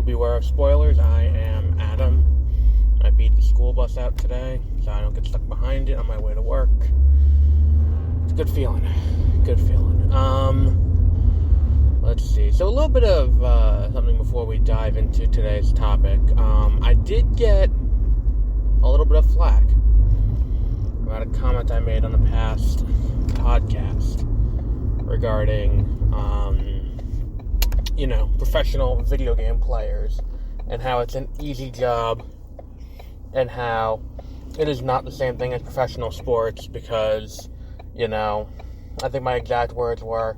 beware of spoilers. I am Adam. I beat the school bus out today, so I don't get stuck behind it on my way to work. It's a good feeling. Good feeling. Let's see. So a little bit of something before we dive into today's topic. I did get a little bit of flack about a comment I made on a past podcast regarding, professional video game players and how it's an easy job and how it is not the same thing as professional sports because, I think my exact words were,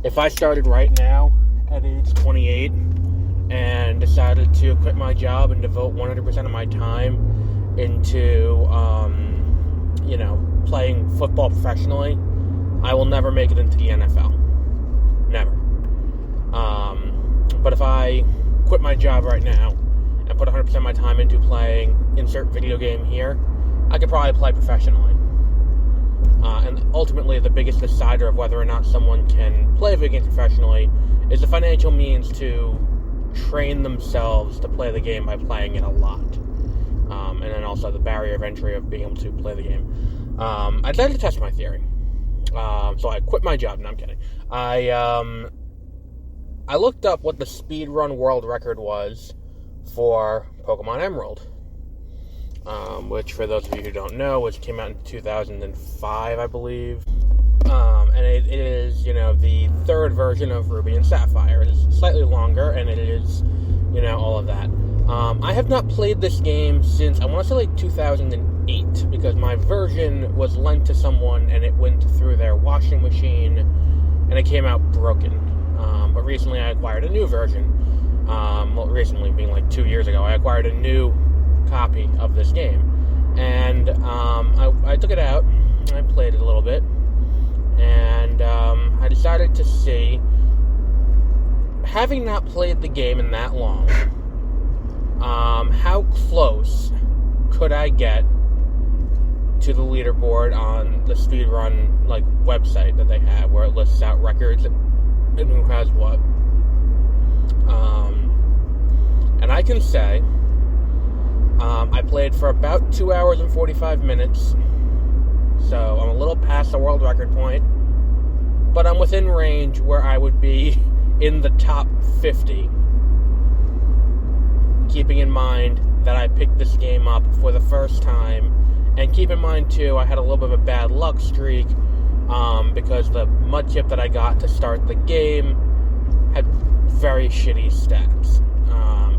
if I started right now at age 28 and decided to quit my job and devote 100% of my time into, playing football professionally, I will never make it into the NFL. Never. But if I quit my job right now and put 100% of my time into playing insert video game here, I could probably play professionally. And ultimately, the biggest decider of whether or not someone can play video games professionally is the financial means to train themselves to play the game by playing it a lot. And then also the barrier of entry of being able to play the game. I decided to test my theory. So I quit my job. No, I'm kidding. I looked up what the speedrun world record was for Pokemon Emerald. Which, for those of you who don't know, came out in 2005, I believe. And it is, the third version of Ruby and Sapphire. It is slightly longer, and it is, all of that. I have not played this game since, I want to say, 2008, because my version was lent to someone, and it went through their washing machine, and it came out broken. But recently I acquired a new version. Recently being 2 years ago, I acquired a new copy of this game. And I took it out, and I played it a little bit, and I decided to see, having not played the game in that long, how close could I get to the leaderboard on the speedrun website that they have, where it lists out records and who has what. And I can say I played for about 2 hours and 45 minutes, so I'm a little past the world record point, but I'm within range where I would be in the top 50, keeping in mind that I picked this game up for the first time, and keep in mind too, I had a little bit of a bad luck streak, because the mud chip that I got to start the game had very shitty stats,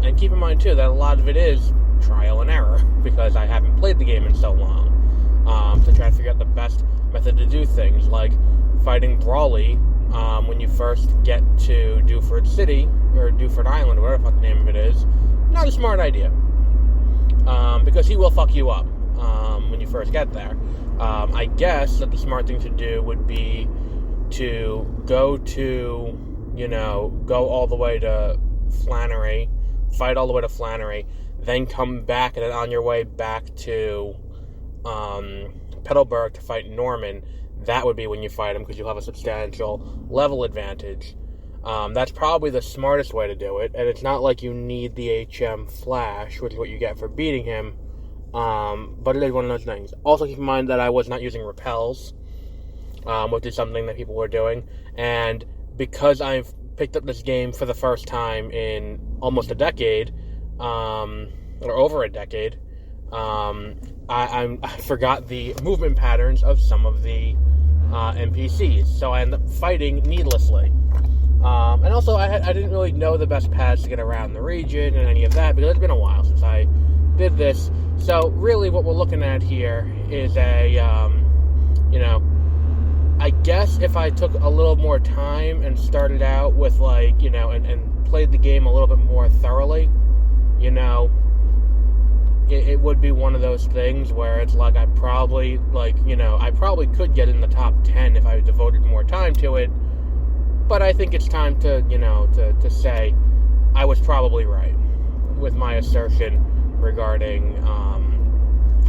and keep in mind too that a lot of it is trial and error, because I haven't played the game in so long, to try to figure out the best method to do things, like fighting Brawly, when you first get to Dewford City, or Dewford Island, or whatever the fuck the name of it is. Not a smart idea, because he will fuck you up, when you first get there. I guess that the smart thing to do would be to go all the way to Flannery, fight all the way to Flannery, then come back, and then on your way back to Petalburg to fight Norman. That would be when you fight him, because you'll have a substantial level advantage. That's probably the smartest way to do it, and it's not like you need the HM Flash, which is what you get for beating him, but it is one of those things. Also keep in mind that I was not using repels, which is something that people were doing, and because I've picked up this game for the first time in almost a decade, or over a decade, I forgot the movement patterns of some of the NPCs, so I ended up fighting needlessly. And also, I didn't really know the best paths to get around the region and any of that, because it's been a while since I did this. So, really, what we're looking at here is I guess if I took a little more time and started out with, and played the game a little bit more thoroughly, it would be one of those things where it's I probably could get in the top 10 if I devoted more time to it. But I think it's time to say I was probably right with my assertion regarding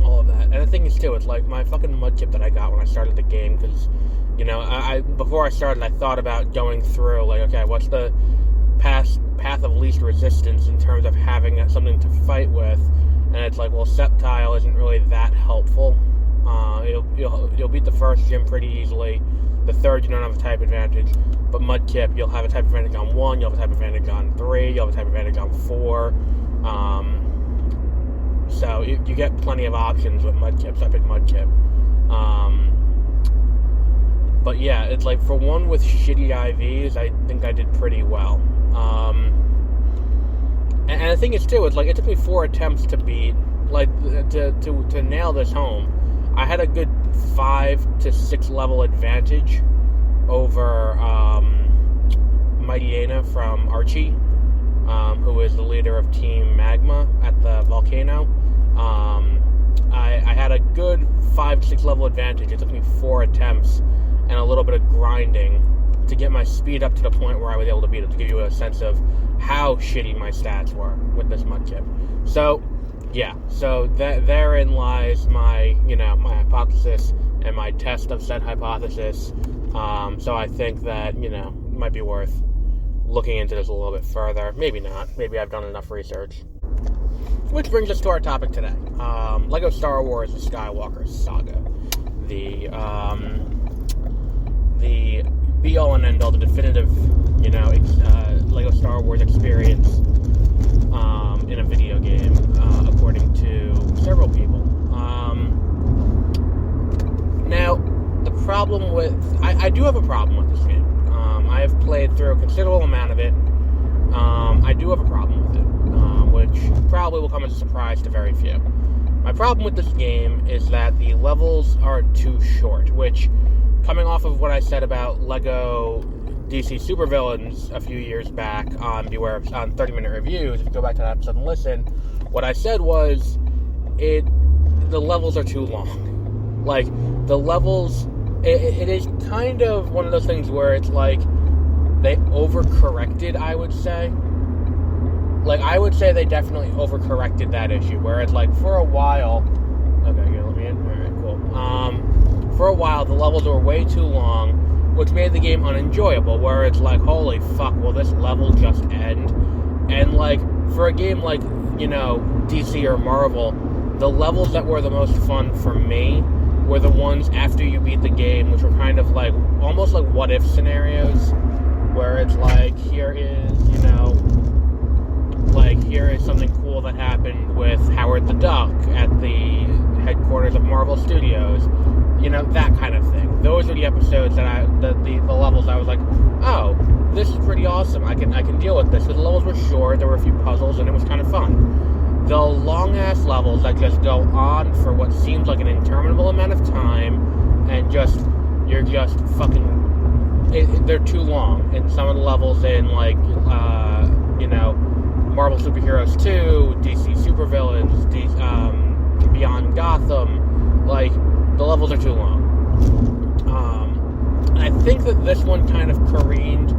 all of that. And the thing is, too, it's my fucking mud chip that I got when I started the game, because, before I started, I thought about going through, okay, what's the past path of least resistance in terms of having something to fight with, and it's like, well, Sceptile isn't really that helpful. You'll beat the first gym pretty easily. The third, you don't have a type advantage, but Mudkip, you'll have a type advantage on 1, you'll have a type advantage on 3, you'll have a type advantage on 4. So you get plenty of options with Mudkip, so I picked Mudkip. But yeah, it's like, for one with shitty IVs, I think I did pretty well. And the thing is, too, it's like, it took me 4 attempts to beat, like, to nail this home. I had a good 5 to 6 level advantage over Mighty Aina from Archie, who is the leader of Team Magma at the volcano. I had a good 5 to 6 level advantage. It took me 4 attempts and a little bit of grinding to get my speed up to the point where I was able to beat him, to give you a sense of how shitty my stats were with this Mudkip. So, yeah, so therein lies my, my hypothesis and my test of said hypothesis. So I think that, it might be worth looking into this a little bit further. Maybe not. Maybe I've done enough research. Which brings us to our topic today. Lego Star Wars The Skywalker Saga. The be-all and end-all, the definitive, Lego Star Wars experience in a video game, according to several people. Now, the problem with... I do have a problem with this game. I have played through a considerable amount of it. I do have a problem with it, which probably will come as a surprise to very few. My problem with this game is that the levels are too short, which, coming off of what I said about Lego DC Supervillains a few years back on 30-minute reviews, if you go back to that episode and listen, what I said was, the levels are too long. Like, the levels, it is kind of one of those things where it's like, they overcorrected, I would say. Like, I would say they definitely overcorrected that issue, where it's like, for a while... Okay, you let me in? Alright, cool. For a while, the levels were way too long, which made the game unenjoyable, where it's like, holy fuck, will this level just end? And, like, for a game like, DC or Marvel, the levels that were the most fun for me were the ones after you beat the game, which were kind of like, almost like what-if scenarios, where it's like, here is something cool that happened with Howard the Duck at the headquarters of Marvel Studios. That kind of thing. Those are the episodes that the levels I was like, oh, this is pretty awesome. I can deal with this. Because the levels were short, there were a few puzzles, and it was kind of fun. The long-ass levels that just go on for what seems like an interminable amount of time, and you're just fucking... they're too long. And some of the levels in, like, Marvel Superheroes 2, DC Supervillains, Beyond Gotham, like, the levels are too long. And I think that this one kind of careened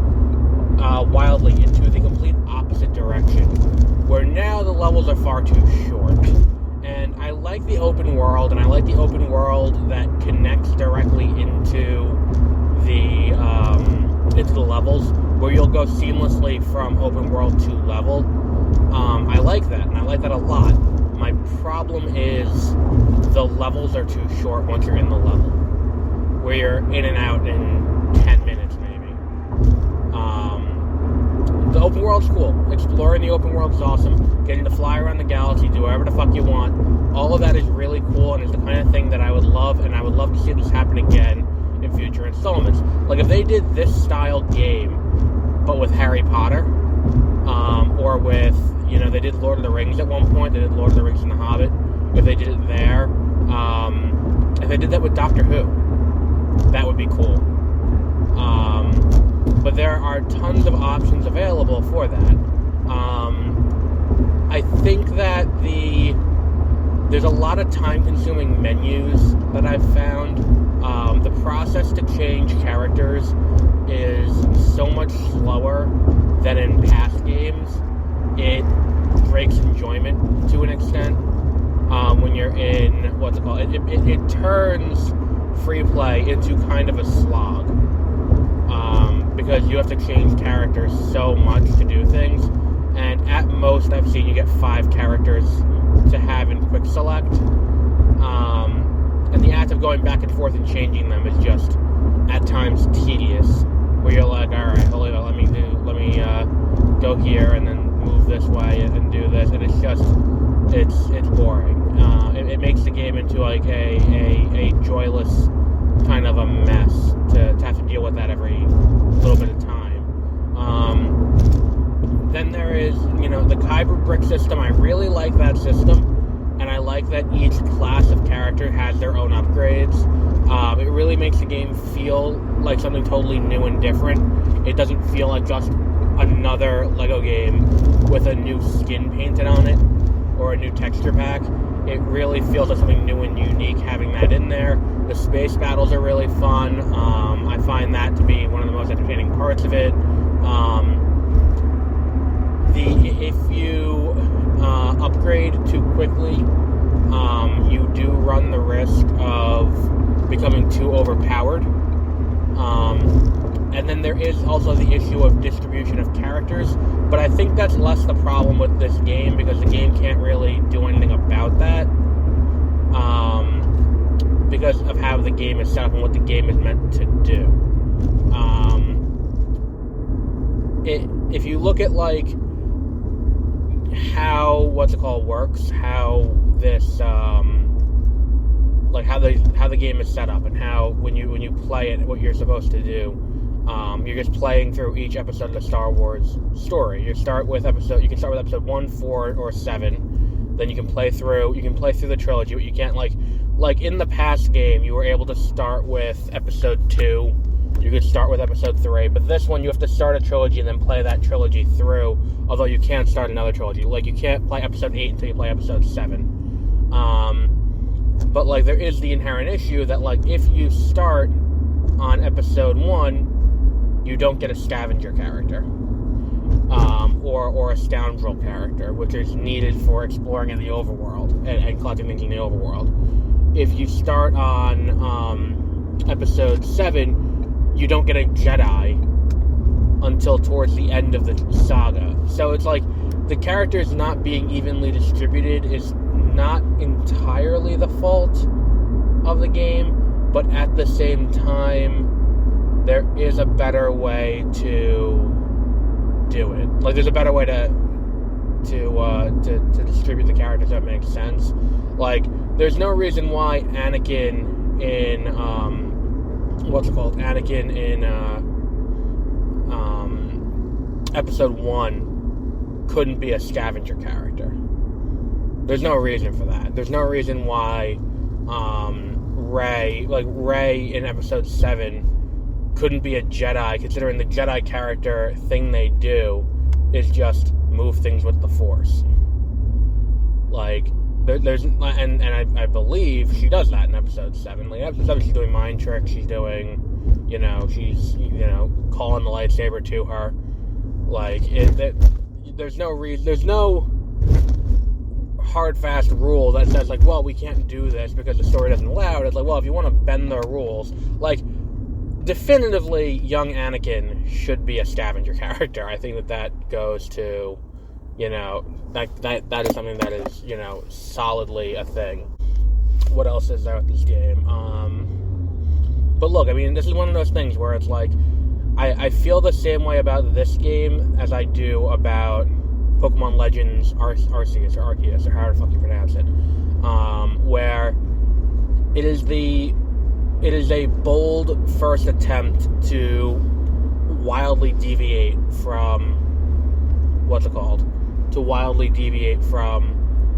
wildly into the complete opposite direction, where now the levels are far too short. And I like the open world, and I like the open world that connects directly into the levels, where you'll go seamlessly from open world to level. I like that, and I like that a lot. My problem is the levels are too short once you're in the level, where you're in and out in 10 minutes maybe. The open world's cool. Exploring the open world is awesome. Getting to fly around the galaxy, do whatever the fuck you want. All of that is really cool, and it's the kind of thing that I would love, and I would love to see this happen again in future installments. Like, if they did this style game, but with Harry Potter, or with, they did Lord of the Rings at one point, they did Lord of the Rings and the Hobbit, if they did it there, if they did that with Doctor Who, that would be cool. But there are tons of options available for that. I think that there's a lot of time-consuming menus that I've found. The process to change characters is so much slower than in past games. It breaks enjoyment to an extent. When you're in, it turns free play into kind of a slog. because you have to change characters so much to do things, and at most I've seen you get 5 characters to have in quick select, and the act of going back and forth and changing them is just at times tedious, where you're like, alright, let me go here and then move this way and do this, and it's boring. It makes the game into like a joyless kind of a mess to have to deal with that every little bit of time. Then there is, the Kyber brick system. I really like that system, and I like that each class of character has their own upgrades. It really makes the game feel like something totally new and different. It doesn't feel like just another Lego game with a new skin painted on it or a new texture pack. It really feels like something new and unique having that in there. The space battles are really fun. I find that to be one of the most entertaining parts of it. If you upgrade too quickly, you do run the risk of becoming too overpowered. And then there is also the issue of distribution of characters, but I think that's less the problem with this game, because the game can't really do anything about that, because of how the game is set up and what the game is meant to do. If you look at like how works, how this how the game is set up, and how when you play it, what you're supposed to do. You're just playing through each episode of the Star Wars story. You can start with episode 1, 4, or 7. Then you can play through the trilogy. But you can't like in the past game, you were able to start with episode 2. You could start with episode 3, but this one you have to start a trilogy and then play that trilogy through. Although you can't start another trilogy. Like, you can't play episode 8 until you play episode 7. But like, there is the inherent issue that like, if you start on episode 1, you don't get a scavenger character, or a scoundrel character, which is needed for exploring in the overworld and collecting things in the overworld. If you start on episode 7, you don't get a Jedi until towards the end of the saga. So it's like, the characters not being evenly distributed is not entirely the fault of the game, but at the same time, there is a better way to do it. Like, there's a better way to distribute the characters that makes sense. Like, there's no reason why Anakin in episode 1 couldn't be a scavenger character. There's no reason for that. There's no reason why Rey in episode 7 couldn't be a Jedi, considering the Jedi character thing they do is just move things with the Force. Like, I believe she does that in episode 7. Like, in episode 7, she's doing mind tricks, she's doing, she's calling the lightsaber to her. Like, there's no hard, fast rule that says, like, well, we can't do this because the story doesn't allow it. It's like, well, if you want to bend the rules, like, definitively, young Anakin should be a scavenger character. I think that goes to, that is something that is, solidly a thing. What else is there with this game? But look, I mean, this is one of those things where it's like, I feel the same way about this game as I do about Pokemon Legends Arceus, or however the fuck you pronounce it, where it is a bold first attempt to wildly deviate from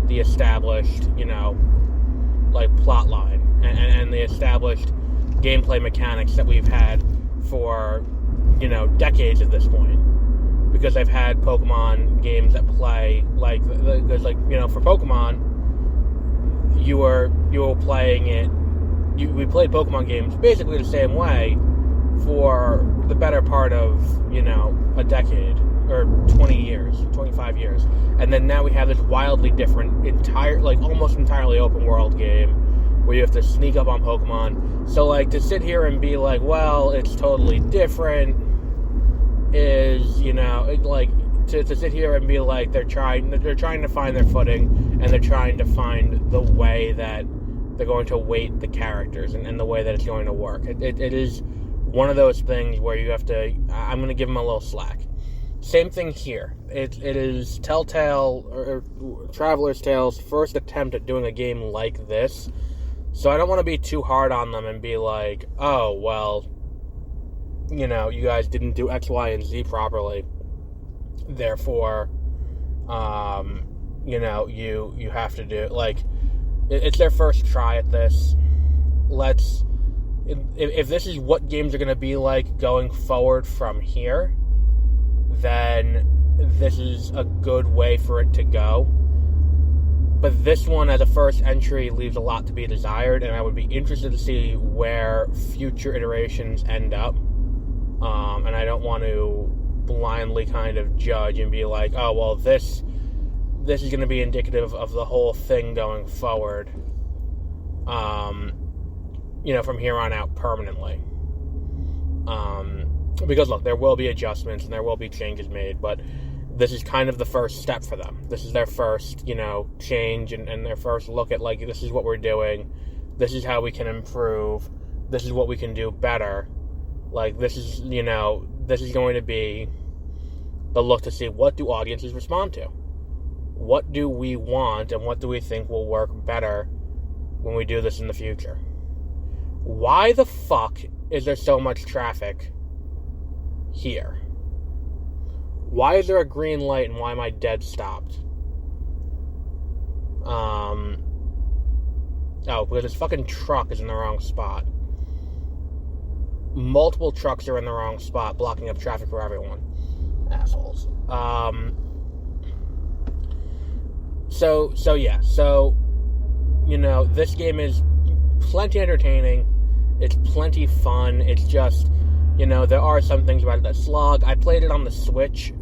the established, plot line and the established gameplay mechanics that we've had for, decades at this point. Because I've had Pokemon games that play, for Pokemon, you were playing it, we played Pokemon games basically the same way for the better part of, a decade, or 20 years, 25 years. And then now we have this wildly different, almost entirely open world game where you have to sneak up on Pokemon. So, to sit here and be like, well, it's totally different, is, to sit here and be like they're trying to find their footing, and they're trying to find the way that they're going to weight the characters and the way that it's going to work. It is one of those things where you have to. I'm going to give them a little slack. Same thing here. It is Telltale or Traveler's Tale's first attempt at doing a game like this, so I don't want to be too hard on them and be like, oh well, you guys didn't do X, Y, and Z properly. Therefore, you have to do, it's their first try at this. If this is what games are going to be like going forward from here, then this is a good way for it to go. But this one, as a first entry, leaves a lot to be desired, and I would be interested to see where future iterations end up. And I don't want to blindly kind of judge and be like, oh, well, this is going to be indicative of the whole thing going forward, from here on out permanently. Because, look, there will be adjustments and there will be changes made, but this is kind of the first step for them. This is their first, change and their first look at, this is what we're doing. This is how we can improve. This is what we can do better. This is going to be the look to see, what do audiences respond to? What do we want, and what do we think will work better when we do this in the future? Why the fuck is there so much traffic here? Why is there a green light, and why am I dead stopped? Because this fucking truck is in the wrong spot. Multiple trucks are in the wrong spot, blocking up traffic for everyone. Assholes. This game is plenty entertaining. It's plenty fun. It's just, there are some things about it that slog. I played it on the Switch,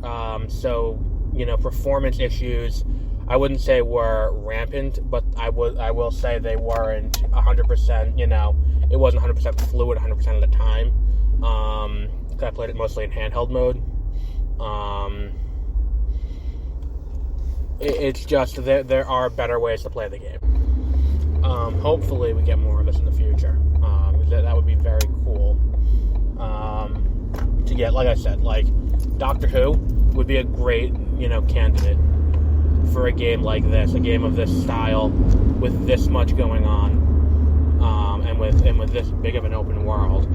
performance issues, I wouldn't say were rampant, but I will say they weren't 100%, it wasn't 100% fluid 100% of the time. I played it mostly in handheld mode. It's just there are better ways to play the game. Hopefully we get more of this in the future. That would be very cool. To get, like I said, Doctor Who would be a great, candidate for a game like this, a game of this style, with this much going on, and with this big of an open world.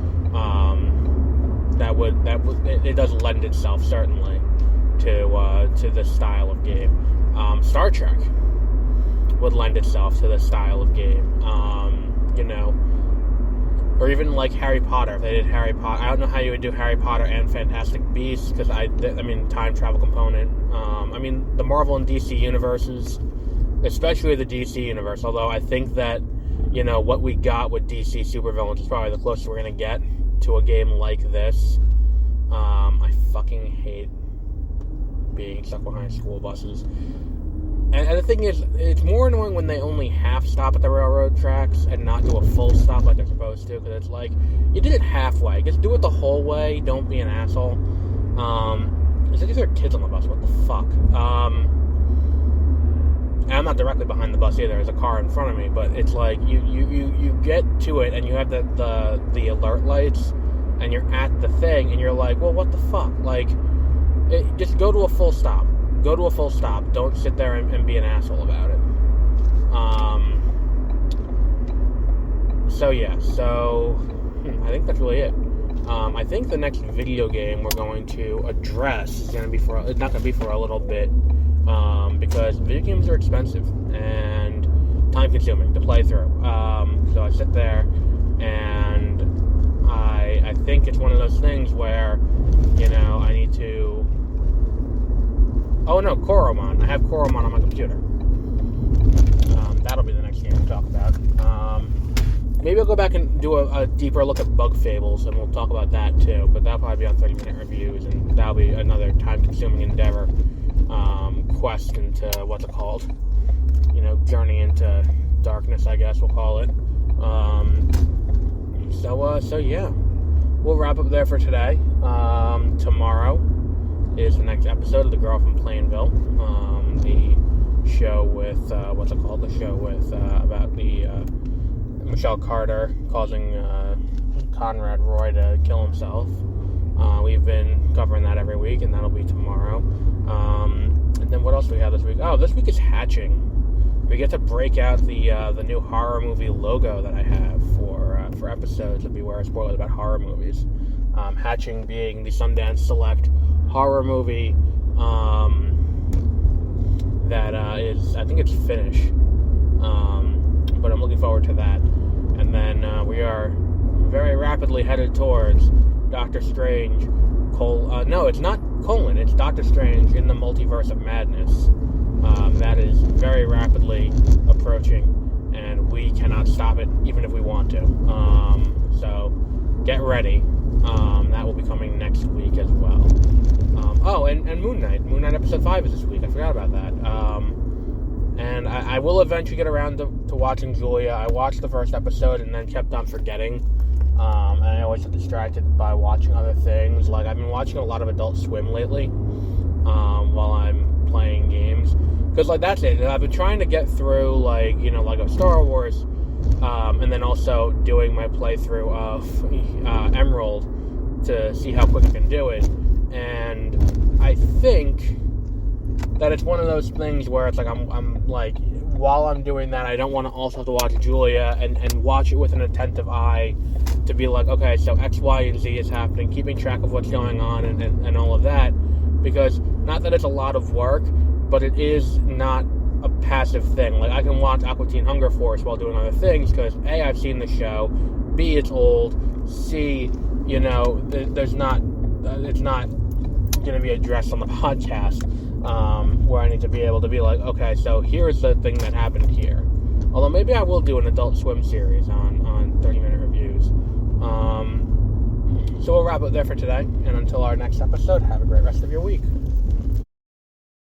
It does lend itself certainly to this style of game. Star Trek would lend itself to this style of game. Or even Harry Potter. If they did Harry Potter, I don't know how you would do Harry Potter and Fantastic Beasts, because time travel component. The Marvel and DC universes, especially the DC universe. Although I think that what we got with DC supervillains is probably the closest we're gonna get to a game like this. I fucking hate being stuck behind school buses. And the thing is, it's more annoying when they only half stop at the railroad tracks and not do a full stop like they're supposed to, because it's you did it halfway. Just do it the whole way. Don't be an asshole. These are kids on the bus. What the fuck? And I'm not directly behind the bus either. There's a car in front of me, but it's you get to it and you have the alert lights and you're at the thing and you're like, well, what the fuck? Just go to a full stop. Go to a full stop. Don't sit there and be an asshole about it. I think that's really it. I think the next video game we're going to address is going to be it's not going to be for a little bit, because video games are expensive and time-consuming to play through. So I sit there and I think it's one of those things where, I need to... Oh no, Koromon. I have Koromon on my computer. That'll be the next game to talk about. Maybe I'll go back and do a deeper look at Bug Fables, and we'll talk about that too. But that'll probably be on 30-minute reviews, and that'll be another time-consuming endeavor. Quest into what's it called? Journey into darkness, I guess we'll call it. So yeah. we'll wrap up there for today. Tomorrow is the next episode of The Girl from Plainville. The show with, The show with, about the, Michelle Carter causing, Conrad Roy to kill himself. We've been covering that every week, and that'll be tomorrow. And then what else do we have this week? Oh, this week is Hatching. We get to break out the new horror movie logo that I have for episodes of Beware of Spoilers about horror movies. Hatching being the Sundance Select horror movie that is, I think it's Finnish. But I'm looking forward to that. And then we are very rapidly headed towards Doctor Strange. No, it's not : it's Doctor Strange in the Multiverse of Madness. That is very rapidly approaching, and we cannot stop it even if we want to. So get ready. That will be coming next week as well. And Moon Knight. Moon Knight episode 5 is this week. I forgot about that. And I will eventually get around to watching Julia. I watched the first episode and then kept on forgetting. And I always get distracted by watching other things. Like, I've been watching a lot of Adult Swim lately while I'm playing games. Because, like, that's it. I've been trying to get through, like a Star Wars, and then also doing my playthrough of Emerald to see how quick I can do it. And I think that it's one of those things where it's like I'm like, while I'm doing that, I don't want to also have to watch Julia and watch it with an attentive eye to be like, okay, so X, Y, and Z is happening, keeping track of what's going on and all of that. Because, not that it's a lot of work, but it is not a passive thing. Like, I can watch Aqua Teen Hunger Force while doing other things, because A, I've seen the show, B, it's old, C, it's not going to be addressed on the podcast, where I need to be able to be like, okay, so here's the thing that happened here. Although maybe I will do an Adult Swim series on 30-minute reviews. So we'll wrap up there for today, and until our next episode, have a great rest of your week.